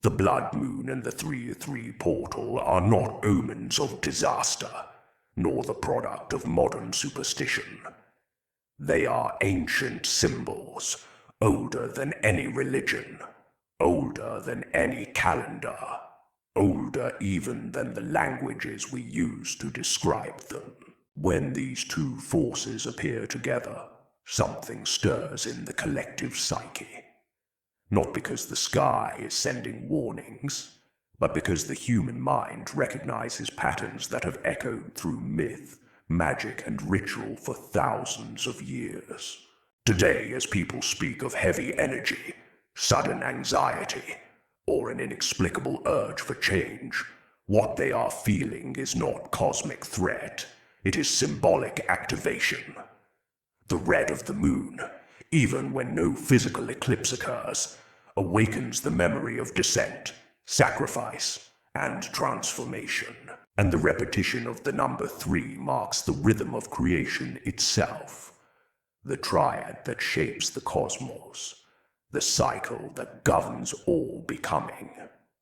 The blood moon and the 3-3 portal are not omens of disaster, nor the product of modern superstition. They are ancient symbols, older than any religion, older than any calendar, older even than the languages we use to describe them. When these two forces appear together, something stirs in the collective psyche. Not because the sky is sending warnings, but because the human mind recognizes patterns that have echoed through myth, magic, and ritual for thousands of years. Today, as people speak of heavy energy, sudden anxiety, or an inexplicable urge for change, what they are feeling is not cosmic threat, it is symbolic activation. The red of the moon, even when no physical eclipse occurs, awakens the memory of descent, sacrifice, and transformation. And the repetition of the number 3 marks the rhythm of creation itself, the triad that shapes the cosmos, the cycle that governs all becoming.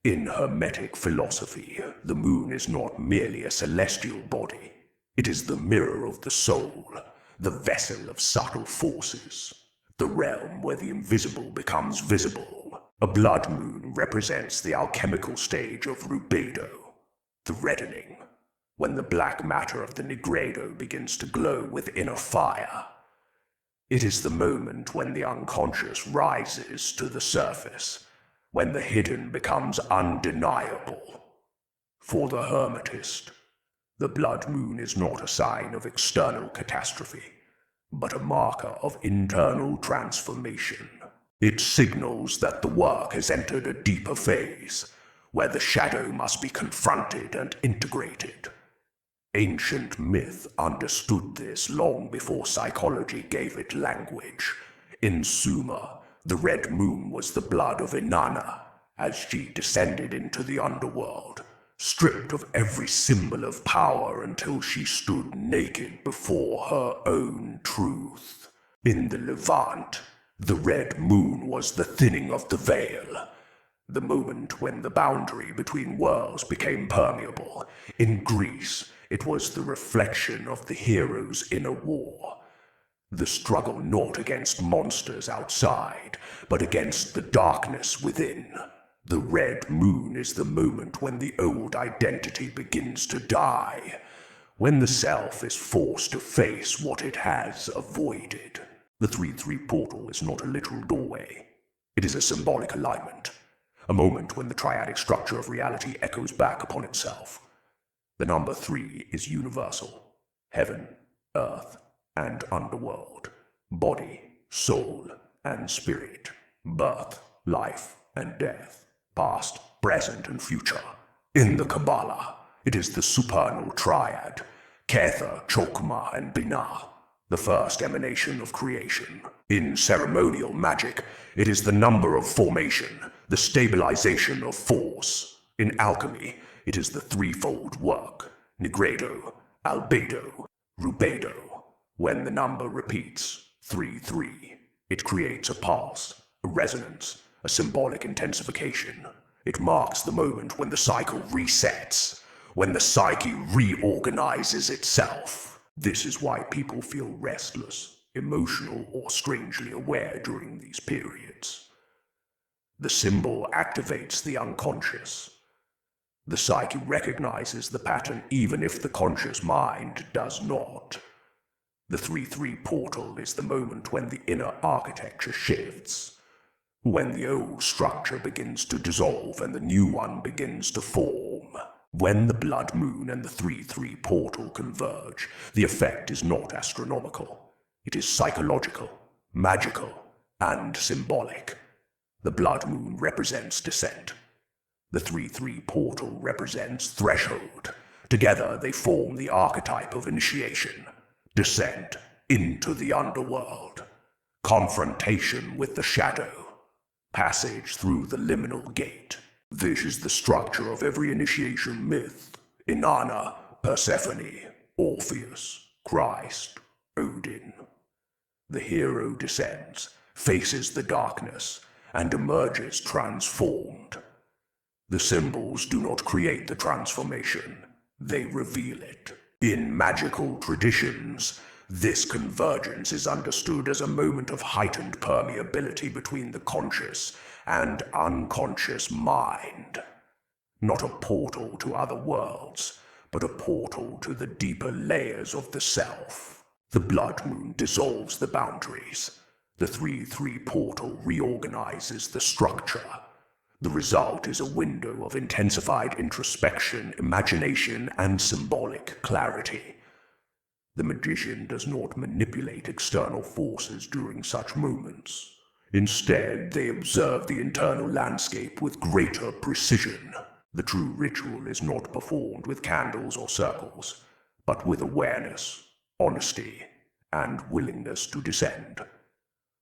In Hermetic philosophy, the moon is not merely a celestial body. It is the mirror of the soul, the vessel of subtle forces, the realm where the invisible becomes visible. A blood moon represents the alchemical stage of rubedo, the reddening, when the black matter of the nigredo begins to glow with inner fire. It is the moment when the unconscious rises to the surface, when the hidden becomes undeniable. For the Hermetist, the blood moon is not a sign of external catastrophe, but a marker of internal transformation. It signals that the work has entered a deeper phase, where the shadow must be confronted and integrated. Ancient myth understood this long before psychology gave it language. In Sumer, the red moon was the blood of Inanna, as she descended into the underworld, stripped of every symbol of power until she stood naked before her own truth. In the Levant, the red moon was the thinning of the veil, the moment when the boundary between worlds became permeable. In Greece, it was the reflection of the hero's inner war, the struggle not against monsters outside, but against the darkness within. The red moon is the moment when the old identity begins to die, when the self is forced to face what it has avoided. The 3-3 portal is not a literal doorway. It is a symbolic alignment, a moment when the triadic structure of reality echoes back upon itself. The number 3 is universal: heaven, earth, and underworld, body, soul, and spirit, birth, life, and death, past, present, and future. In the Kabbalah, it is the supernal triad, Kether, Chokmah, and Binah, the first emanation of creation. In ceremonial magic, it is the number of formation, the stabilization of force. In alchemy, it is the threefold work: nigredo, albedo, rubedo. When the number repeats, 3-3, it creates a pulse, a resonance, a symbolic intensification. It marks the moment when the cycle resets, when the psyche reorganizes itself. This is why people feel restless, emotional, or strangely aware during these periods. The symbol activates the unconscious. The psyche recognizes the pattern even if the conscious mind does not. The 3-3 portal is the moment when the inner architecture shifts, when the old structure begins to dissolve and the new one begins to form. When the blood moon and the 3-3 portal converge, the effect is not astronomical. It is psychological, magical, and symbolic. The blood moon represents descent. The 3-3 portal represents threshold. Together they form the archetype of initiation, descent into the underworld, confrontation with the shadow, passage through the liminal gate. This is the structure of every initiation myth: Inanna, Persephone, Orpheus, Christ, Odin. The hero descends, faces the darkness, and emerges transformed. The symbols do not create the transformation, they reveal it. In magical traditions, this convergence is understood as a moment of heightened permeability between the conscious and unconscious mind. Not a portal to other worlds, but a portal to the deeper layers of the self. The blood moon dissolves the boundaries. The 3-3 portal reorganizes the structure. The result is a window of intensified introspection, imagination, and symbolic clarity. The magician does not manipulate external forces during such moments. Instead, they observe the internal landscape with greater precision. The true ritual is not performed with candles or circles, but with awareness, honesty, and willingness to descend.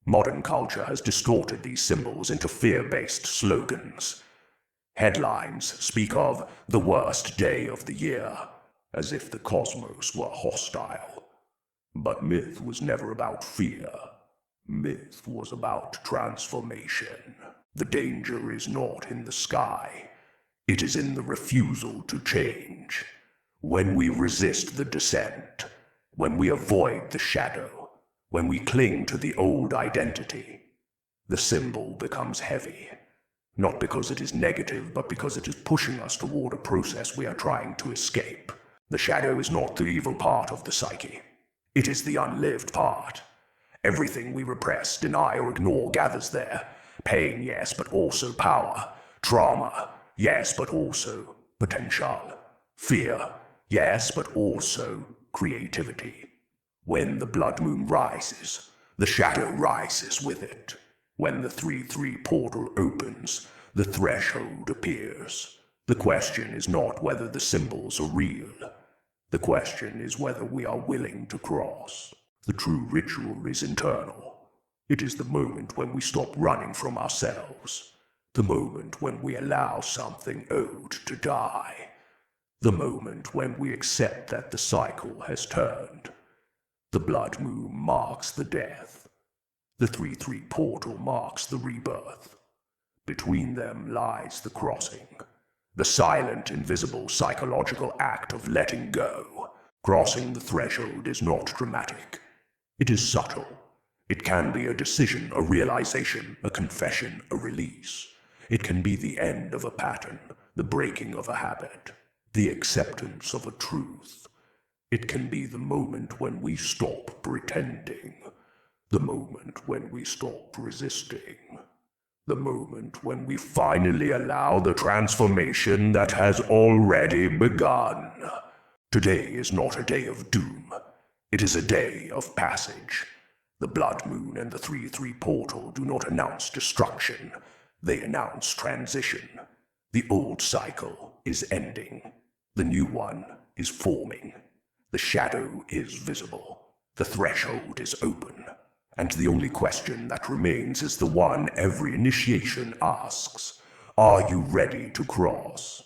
Modern culture has distorted these symbols into fear-based slogans. Headlines speak of the worst day of the year, as if the cosmos were hostile. But myth was never about fear. Myth was about transformation. The danger is not in the sky. It is in the refusal to change. When we resist the descent, when we avoid the shadow, when we cling to the old identity, the symbol becomes heavy. Not because it is negative, but because it is pushing us toward a process we are trying to escape. The shadow is not the evil part of the psyche. It is the unlived part. Everything we repress, deny, or ignore gathers there. Pain, yes, but also power. Trauma, yes, but also potential. Fear, yes, but also creativity. When the blood moon rises, the shadow rises with it. When the 3-3 portal opens, the threshold appears. The question is not whether the symbols are real. The question is whether we are willing to cross. The true ritual is internal. It is the moment when we stop running from ourselves. The moment when we allow something old to die. The moment when we accept that the cycle has turned. The blood moon marks the death. The 3-3 portal marks the rebirth. Between them lies the crossing. The silent, invisible, psychological act of letting go. Crossing the threshold is not dramatic. It is subtle. It can be a decision, a realization, a confession, a release. It can be the end of a pattern, the breaking of a habit, the acceptance of a truth. It can be the moment when we stop pretending, the moment when we stop resisting, the moment when we finally allow the transformation that has already begun. Today is not a day of doom. It is a day of passage. The blood moon and the 3-3 portal do not announce destruction. They announce transition. The old cycle is ending. The new one is forming. The shadow is visible. The threshold is open. And the only question that remains is the one every initiation asks. Are you ready to cross?